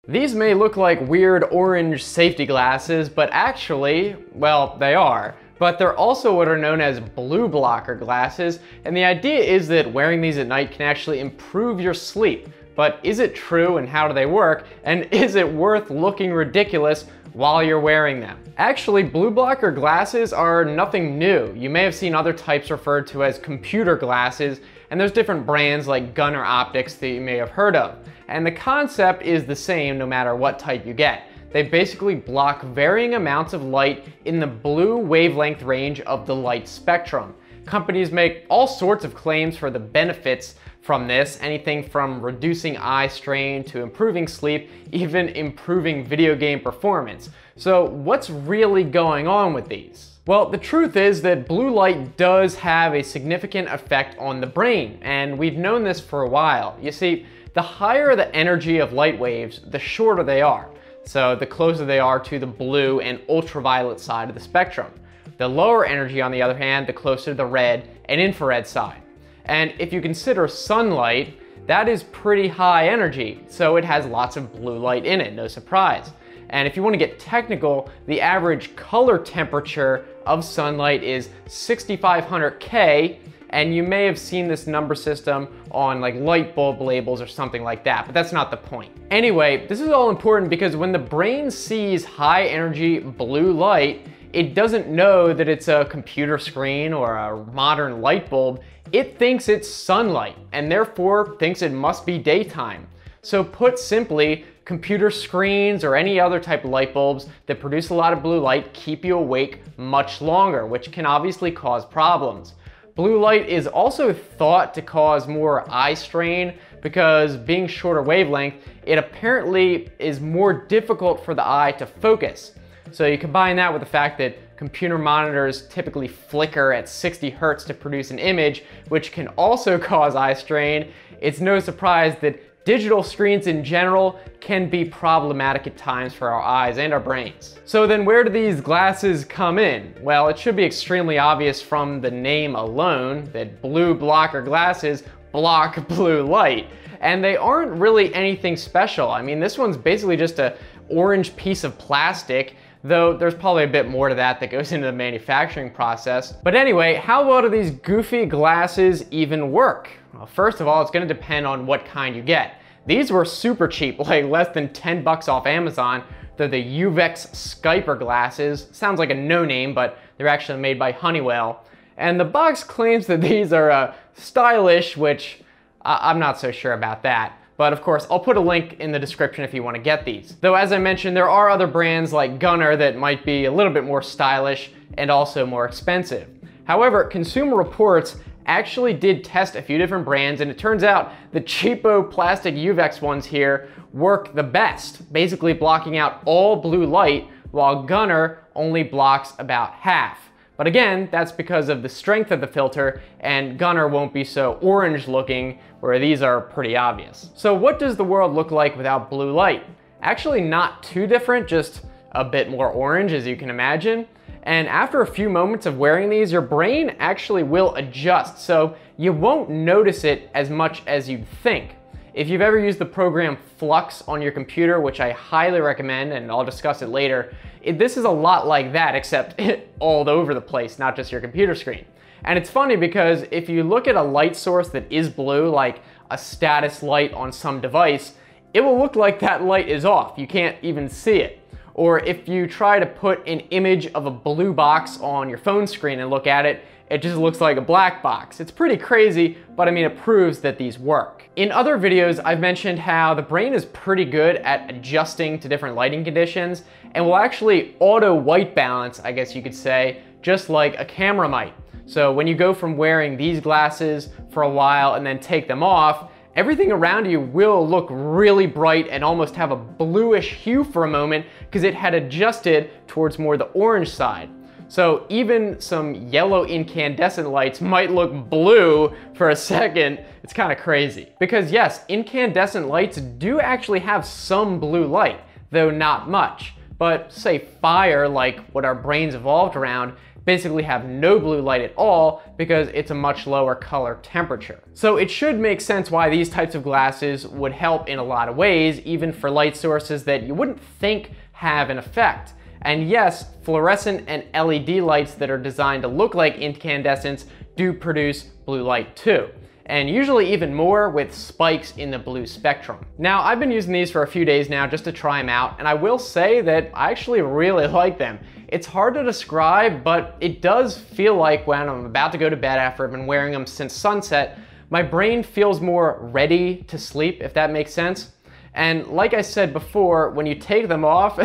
These may look like weird orange safety glasses, but actually, well, they are. But they're also what are known as blue blocker glasses, and the idea is that wearing these at night can actually improve your sleep. But is it true, and how do they work? And is it worth looking ridiculous while you're wearing them? Actually, blue blocker glasses are nothing new. You may have seen other types referred to as computer glasses, and there's different brands like Gunnar Optics that you may have heard of. And the concept is the same no matter what type you get. They basically block varying amounts of light in the blue wavelength range of the light spectrum. Companies make all sorts of claims for the benefits from this, anything from reducing eye strain to improving sleep, even improving video game performance. So what's really going on with these? Well, the truth is that blue light does have a significant effect on the brain, and we've known this for a while. You see, the higher the energy of light waves, the shorter they are. So the closer they are to the blue and ultraviolet side of the spectrum. The lower energy, on the other hand, the closer to the red and infrared side. And if you consider sunlight, that is pretty high energy, so it has lots of blue light in it, no surprise. And if you want to get technical, the average color temperature of sunlight is 6500 K, and you may have seen this number system on like light bulb labels or something like that, but that's not the point. Anyway, this is all important because when the brain sees high energy blue light, it doesn't know that it's a computer screen or a modern light bulb. It thinks it's sunlight and therefore thinks it must be daytime. So put simply, computer screens or any other type of light bulbs that produce a lot of blue light keep you awake much longer, which can obviously cause problems. Blue light is also thought to cause more eye strain because being shorter wavelength, it apparently is more difficult for the eye to focus. So you combine that with the fact that computer monitors typically flicker at 60 Hertz to produce an image, which can also cause eye strain. It's no surprise that digital screens in general can be problematic at times for our eyes and our brains. So then where do these glasses come in? Well, it should be extremely obvious from the name alone that blue blocker glasses block blue light. And they aren't really anything special. I mean, this one's basically just an orange piece of plastic, though there's probably a bit more to that goes into the manufacturing process. But anyway, how well do these goofy glasses even work? Well, first of all, it's gonna depend on what kind you get. These were super cheap, like less than 10 bucks off Amazon. They're the Uvex Skyper glasses. Sounds like a no-name, but they're actually made by Honeywell. And the box claims that these are stylish, which I'm not so sure about that. But of course, I'll put a link in the description if you want to get these. Though as I mentioned, there are other brands like Gunnar that might be a little bit more stylish and also more expensive. However, Consumer Reports actually did test a few different brands, and it turns out the cheapo plastic Uvex ones here work the best, basically blocking out all blue light, while Gunnar only blocks about half. But again, that's because of the strength of the filter, and Gunnar won't be so orange looking, where these are pretty obvious. So what does the world look like without blue light? Actually not too different, just a bit more orange, as you can imagine. And after a few moments of wearing these, your brain actually will adjust, so you won't notice it as much as you'd think. If you've ever used the program Flux on your computer, which I highly recommend, and I'll discuss it later, this is a lot like that, except all over the place, not just your computer screen. And it's funny because if you look at a light source that is blue, like a status light on some device, it will look like that light is off. You can't even see it. Or if you try to put an image of a blue box on your phone screen and look at it, it just looks like a black box. It's pretty crazy, but I mean, it proves that these work. In other videos, I've mentioned how the brain is pretty good at adjusting to different lighting conditions and will actually auto white balance, I guess you could say, just like a camera might. So when you go from wearing these glasses for a while and then take them off, everything around you will look really bright and almost have a bluish hue for a moment because it had adjusted towards more the orange side. So even some yellow incandescent lights might look blue for a second. It's kind of crazy. Because yes, incandescent lights do actually have some blue light, though not much. But say fire, like what our brains evolved around, basically have no blue light at all because it's a much lower color temperature. So it should make sense why these types of glasses would help in a lot of ways, even for light sources that you wouldn't think have an effect. And yes, fluorescent and LED lights that are designed to look like incandescents do produce blue light too, and usually even more with spikes in the blue spectrum. Now, I've been using these for a few days now just to try them out, and I will say that I actually really like them. It's hard to describe, but it does feel like when I'm about to go to bed after I've been wearing them since sunset, my brain feels more ready to sleep, if that makes sense. And like I said before, when you take them off,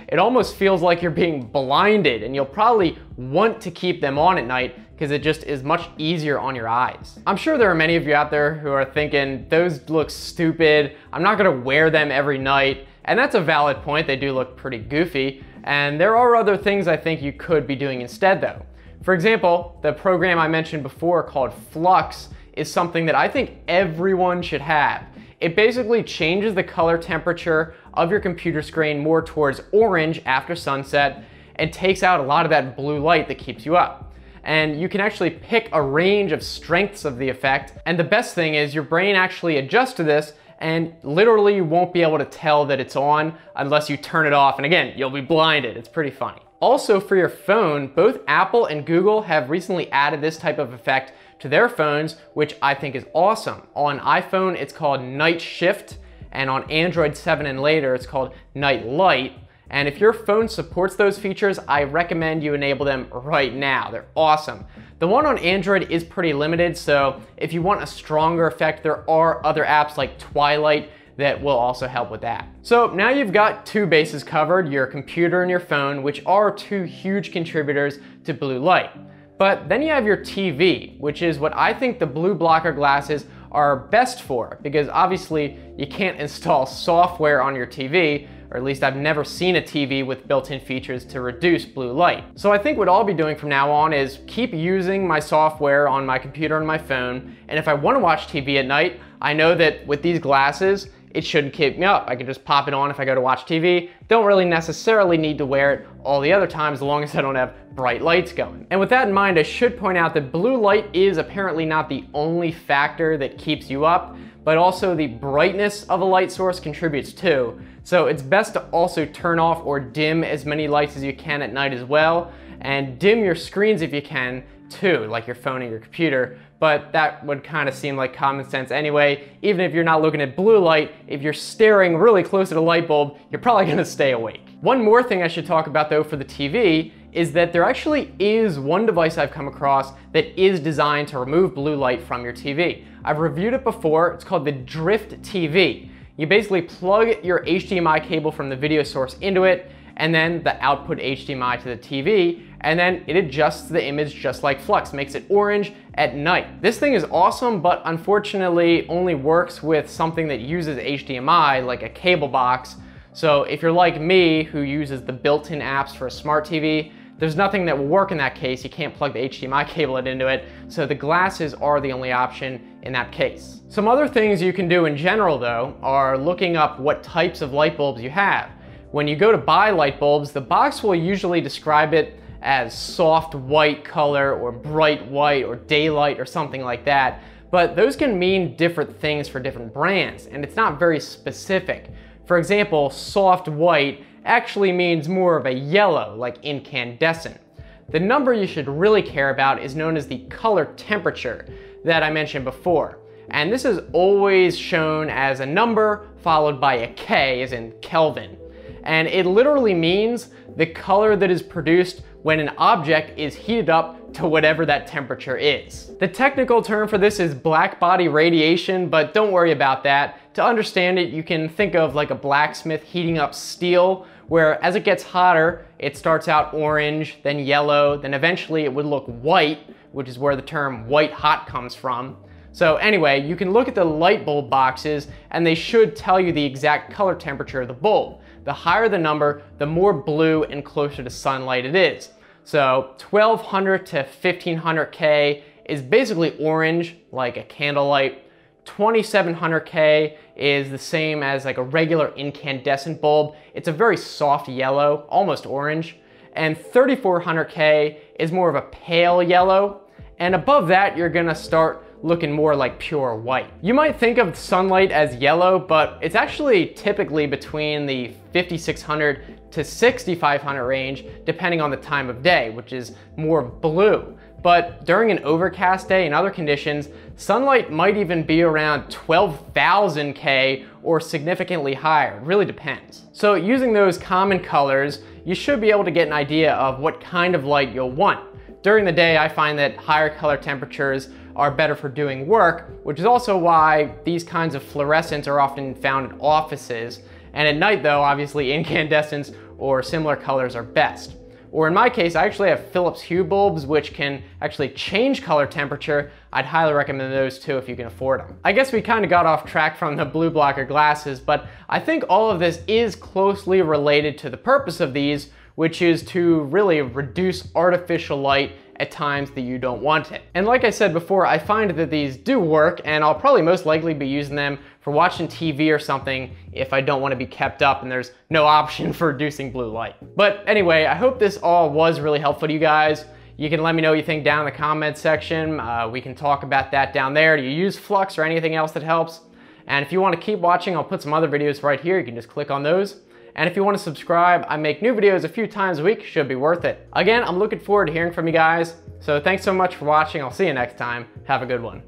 it almost feels like you're being blinded, and you'll probably want to keep them on at night because it just is much easier on your eyes. I'm sure there are many of you out there who are thinking, those look stupid, I'm not gonna wear them every night. And that's a valid point, they do look pretty goofy. And there are other things I think you could be doing instead though. For example, the program I mentioned before called Flux is something that I think everyone should have. It basically changes the color temperature of your computer screen more towards orange after sunset and takes out a lot of that blue light that keeps you up. And you can actually pick a range of strengths of the effect. And the best thing is your brain actually adjusts to this, and literally you won't be able to tell that it's on unless you turn it off. And again, you'll be blinded. It's pretty funny. Also for your phone, both Apple and Google have recently added this type of effect to their phones, which I think is awesome. On iPhone, it's called Night Shift, and on Android 7 and later, it's called Night Light. And if your phone supports those features, I recommend you enable them right now. They're awesome. The one on Android is pretty limited, so if you want a stronger effect, there are other apps like Twilight that will also help with that. So now you've got two bases covered, your computer and your phone, which are two huge contributors to blue light. But then you have your TV, which is what I think the blue blocker glasses are best for, because obviously you can't install software on your TV, or at least I've never seen a TV with built-in features to reduce blue light. So I think what I'll be doing from now on is keep using my software on my computer and my phone, and if I want to watch TV at night, I know that with these glasses, it shouldn't keep me up. I can just pop it on if I go to watch TV. Don't really necessarily need to wear it all the other times as long as I don't have bright lights going. And with that in mind, I should point out that blue light is apparently not the only factor that keeps you up, but also the brightness of a light source contributes too. So it's best to also turn off or dim as many lights as you can at night as well, and dim your screens if you can too, like your phone and your computer. But that would kind of seem like common sense anyway. Even if you're not looking at blue light, if you're staring really close at a light bulb, you're probably gonna stay awake. One more thing I should talk about though for the TV is that there actually is one device I've come across that is designed to remove blue light from your TV. I've reviewed it before. It's called the Drift TV. You basically plug your HDMI cable from the video source into it, and then the output HDMI to the TV, and then it adjusts the image just like Flux, makes it orange at night. This thing is awesome, but unfortunately only works with something that uses HDMI, like a cable box. So if you're like me, who uses the built-in apps for a smart TV, there's nothing that will work in that case. You can't plug the HDMI cable into it, so the glasses are the only option in that case. Some other things you can do in general though are looking up what types of light bulbs you have. When you go to buy light bulbs, the box will usually describe it as soft white color or bright white or daylight or something like that, but those can mean different things for different brands, and it's not very specific. For example, soft white actually means more of a yellow, like incandescent. The number you should really care about is known as the color temperature that I mentioned before. And this is always shown as a number followed by a K, as in Kelvin. And it literally means the color that is produced when an object is heated up to whatever that temperature is. The technical term for this is black body radiation, but don't worry about that. To understand it, you can think of like a blacksmith heating up steel, where as it gets hotter, it starts out orange, then yellow, then eventually it would look white, which is where the term white hot comes from. So anyway, you can look at the light bulb boxes and they should tell you the exact color temperature of the bulb. The higher the number, the more blue and closer to sunlight it is. So 1200 to 1500 K is basically orange, like a candlelight. 2700 K is the same as like a regular incandescent bulb. It's a very soft yellow, almost orange. And 3400 K is more of a pale yellow, and above that, you're gonna start looking more like pure white. You might think of sunlight as yellow, but it's actually typically between the 5600 to 6500 range, depending on the time of day, which is more blue. But during an overcast day and other conditions, sunlight might even be around 12,000 K or significantly higher. It really depends. So using those common colors, you should be able to get an idea of what kind of light you'll want. During the day, I find that higher color temperatures are better for doing work, which is also why these kinds of fluorescents are often found in offices. And at night though, obviously incandescents or similar colors are best. Or in my case, I actually have Philips Hue bulbs, which can actually change color temperature. I'd highly recommend those too if you can afford them. I guess we kind of got off track from the blue blocker glasses, but I think all of this is closely related to the purpose of these, which is to really reduce artificial light at times that you don't want it. And like I said before, I find that these do work, and I'll probably most likely be using them for watching TV or something if I don't want to be kept up and there's no option for reducing blue light. But anyway, I hope this all was really helpful to you guys. You can let me know what you think down in the comments section. We can talk about that down there. Do you use Flux or anything else that helps? And if you want to keep watching, I'll put some other videos right here. You can just click on those. And if you want to subscribe, I make new videos a few times a week, should be worth it. Again, I'm looking forward to hearing from you guys. So thanks so much for watching. I'll see you next time. Have a good one.